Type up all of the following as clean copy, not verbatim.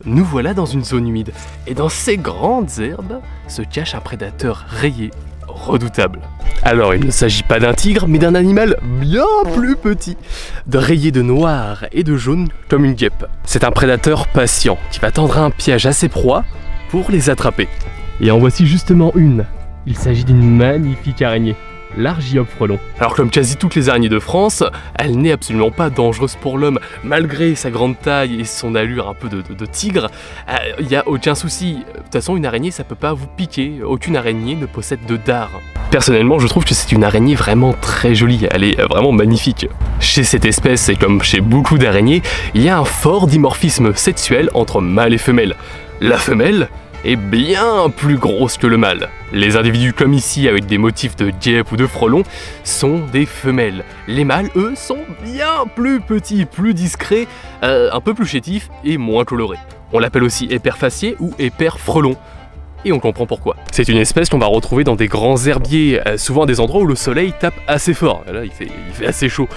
Nous voilà dans une zone humide, et dans ces grandes herbes se cache un prédateur rayé, redoutable. Alors il ne s'agit pas d'un tigre, mais d'un animal bien plus petit, rayé de noir et de jaune comme une guêpe. C'est un prédateur patient qui va tendre un piège à ses proies pour les attraper. Et en voici justement une. Il s'agit d'une magnifique araignée, l'Argiope frelon. Alors comme quasi toutes les araignées de France, elle n'est absolument pas dangereuse pour l'homme. Malgré sa grande taille et son allure un peu de tigre, il n'y a aucun souci. De toute façon, une araignée, ça peut pas vous piquer. Aucune araignée ne possède de dard. Personnellement, je trouve que c'est une araignée vraiment très jolie. Elle est vraiment magnifique. Chez cette espèce, et comme chez beaucoup d'araignées, il y a un fort dimorphisme sexuel entre mâle et femelle. La femelle est bien plus grosse que le mâle. Les individus comme ici avec des motifs de guêpe ou de frelon sont des femelles. Les mâles, eux, sont bien plus petits, plus discrets, un peu plus chétifs et moins colorés. On l'appelle aussi éperfacié ou éperfrelon. Et on comprend pourquoi. C'est une espèce qu'on va retrouver dans des grands herbiers, souvent à des endroits où le soleil tape assez fort. Là, il fait assez chaud.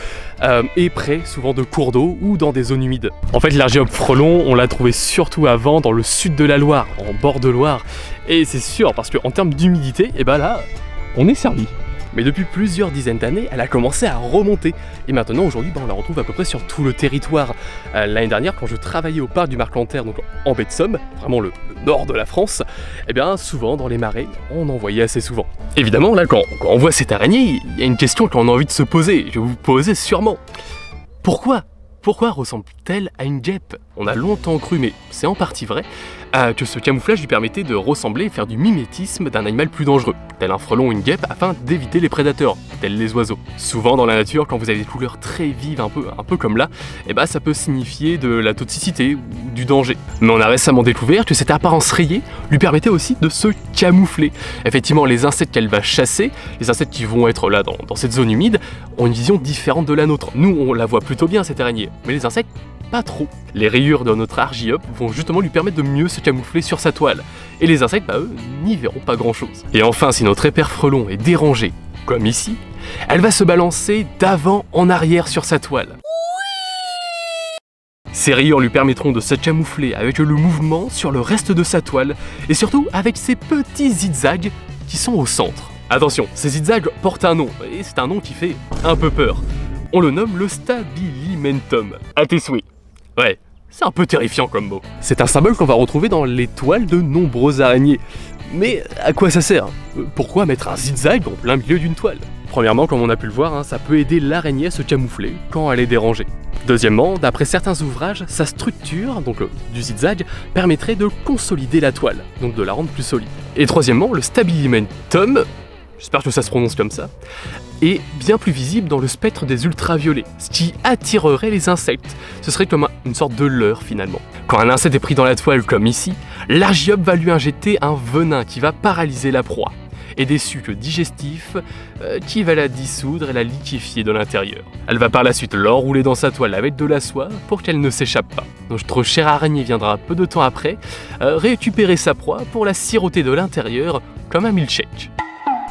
Et près, souvent de cours d'eau ou dans des zones humides. En fait, l'Argiope frelon, on l'a trouvé surtout avant dans le sud de la Loire, en bord de Loire. Et c'est sûr, parce qu'en termes d'humidité, et ben là, on est servi. Mais depuis plusieurs dizaines d'années, elle a commencé à remonter. Et maintenant, aujourd'hui, on la retrouve à peu près sur tout le territoire. L'année dernière, quand je travaillais au parc du Marcanterre, donc en baie de Somme, vraiment le nord de la France, eh bien, souvent dans les marais, on en voyait assez souvent. Évidemment, là, quand on voit cette araignée, il y a une question qu'on a envie de se poser. Je vais vous poser sûrement. Pourquoi ressemble-t-elle à une guêpe? On a longtemps cru, mais c'est en partie vrai, que ce camouflage lui permettait de ressembler et faire du mimétisme d'un animal plus dangereux, tel un frelon ou une guêpe, afin d'éviter les prédateurs, tels les oiseaux. Souvent dans la nature, quand vous avez des couleurs très vives, un peu comme là, eh ben, ça peut signifier de la toxicité ou du danger. Mais on a récemment découvert que cette apparence rayée lui permettait aussi de se camoufler. Effectivement, les insectes qu'elle va chasser, les insectes qui vont être là dans cette zone humide, ont une vision différente de la nôtre. Nous, on la voit plutôt bien, cette araignée, mais les insectes, pas trop. Les rayures de notre Argiope vont justement lui permettre de mieux se camoufler sur sa toile. Et les insectes, eux, n'y verront pas grand chose. Et enfin, si notre éperfrelon est dérangé, comme ici, elle va se balancer d'avant en arrière sur sa toile. Ces rayures lui permettront de se camoufler avec le mouvement sur le reste de sa toile, et surtout avec ces petits zigzags qui sont au centre. Attention, ces zigzags portent un nom, et c'est un nom qui fait un peu peur. On le nomme le stabilimentum. À tes souhaits. Ouais, c'est un peu terrifiant comme mot. C'est un symbole qu'on va retrouver dans les toiles de nombreuses araignées. Mais à quoi ça sert? Pourquoi mettre un zigzag en plein milieu d'une toile? Premièrement, comme on a pu le voir, ça peut aider l'araignée à se camoufler quand elle est dérangée. Deuxièmement, d'après certains ouvrages, sa structure, donc du zigzag, permettrait de consolider la toile, donc de la rendre plus solide. Et troisièmement, le stabilimentum, j'espère que ça se prononce comme ça, est bien plus visible dans le spectre des ultraviolets, ce qui attirerait les insectes. Ce serait comme une sorte de leurre finalement. Quand un insecte est pris dans la toile comme ici, l'Argiope va lui injecter un venin qui va paralyser la proie, et des sucs digestifs qui va la dissoudre et la liquéfier de l'intérieur. Elle va par la suite l'enrouler dans sa toile avec de la soie pour qu'elle ne s'échappe pas. Notre chère araignée viendra peu de temps après récupérer sa proie pour la siroter de l'intérieur comme un milkshake.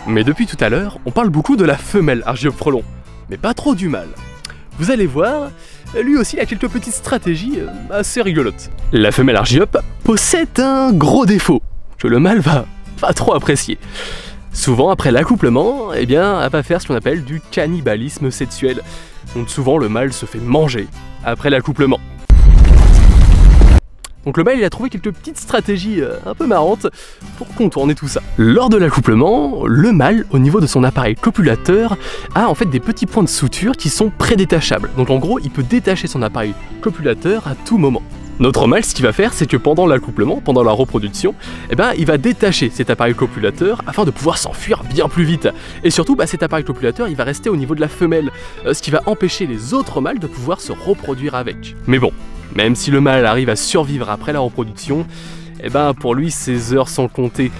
Mais depuis tout à l'heure, on parle beaucoup de la femelle Argiope frelon, mais pas trop du mâle. Vous allez voir, lui aussi a quelques petites stratégies assez rigolotes. La femelle Argiope possède un gros défaut, que le mâle va pas trop apprécier. Souvent, après l'accouplement, eh bien, elle va faire ce qu'on appelle du cannibalisme sexuel. Donc souvent, le mâle se fait manger après l'accouplement. Donc le mâle, il a trouvé quelques petites stratégies un peu marrantes pour contourner tout ça. Lors de l'accouplement, le mâle, au niveau de son appareil copulateur, a en fait des petits points de suture qui sont prédétachables. Donc en gros, il peut détacher son appareil copulateur à tout moment. Notre mâle, ce qu'il va faire, c'est que pendant l'accouplement, pendant la reproduction, eh ben, il va détacher cet appareil copulateur afin de pouvoir s'enfuir bien plus vite. Et surtout, cet appareil copulateur, il va rester au niveau de la femelle, ce qui va empêcher les autres mâles de pouvoir se reproduire avec. Mais bon, même si le mâle arrive à survivre après la reproduction, eh ben pour lui, ses heures sont comptées.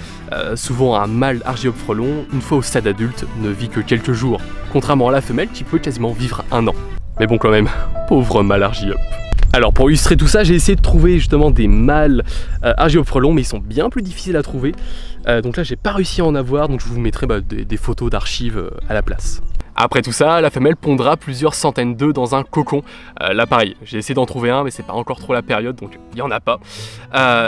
Souvent, un mâle Argiope frelon, une fois au stade adulte, ne vit que quelques jours, contrairement à la femelle qui peut quasiment vivre 1 an. Mais bon quand même, pauvre mâle Argiope. Alors pour illustrer tout ça, j'ai essayé de trouver justement des mâles Argiope frelon, mais ils sont bien plus difficiles à trouver. Donc là, j'ai pas réussi à en avoir, donc je vous mettrai des photos d'archives à la place. Après tout ça, la femelle pondra plusieurs centaines d'œufs dans un cocon. Là pareil, j'ai essayé d'en trouver un mais c'est pas encore trop la période donc il y en a pas.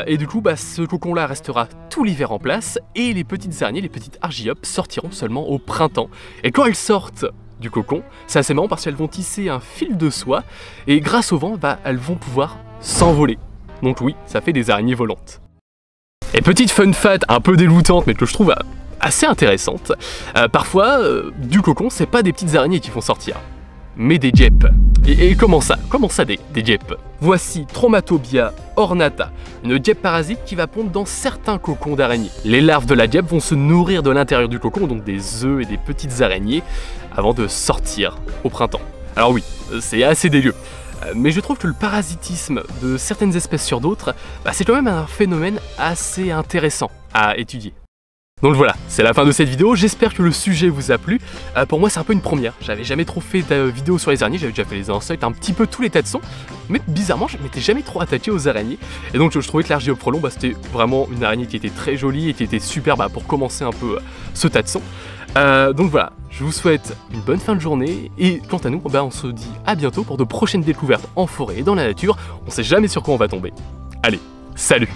Et du coup ce cocon là restera tout l'hiver en place et les petites araignées, les petites argiopes sortiront seulement au printemps. Et quand elles sortent du cocon, c'est assez marrant parce qu'elles vont tisser un fil de soie et grâce au vent, elles vont pouvoir s'envoler. Donc oui, ça fait des araignées volantes. Et petite fun fact un peu dégoûtante mais que je trouve assez intéressante, parfois du cocon c'est pas des petites araignées qui vont sortir, mais des guêpes. Et comment ça des guêpes? Voici Thaumatobia ornata, une guêpe parasite qui va pondre dans certains cocons d'araignées. Les larves de la guêpe vont se nourrir de l'intérieur du cocon, donc des œufs et des petites araignées, avant de sortir au printemps. Alors oui, c'est assez dégueu. Mais je trouve que le parasitisme de certaines espèces sur d'autres, c'est quand même un phénomène assez intéressant à étudier. Donc voilà, c'est la fin de cette vidéo, j'espère que le sujet vous a plu. Pour moi c'est un peu une première, j'avais jamais trop fait de vidéo sur les araignées, j'avais déjà fait les insectes, un petit peu tous les tas de sons, mais bizarrement je m'étais jamais trop attaqué aux araignées. Et donc je trouvais que l'Argioprolon c'était vraiment une araignée qui était très jolie et qui était super pour commencer un peu ce tas de sons. Donc voilà, je vous souhaite une bonne fin de journée et quant à nous, on se dit à bientôt pour de prochaines découvertes en forêt et dans la nature. On sait jamais sur quoi on va tomber. Allez, salut!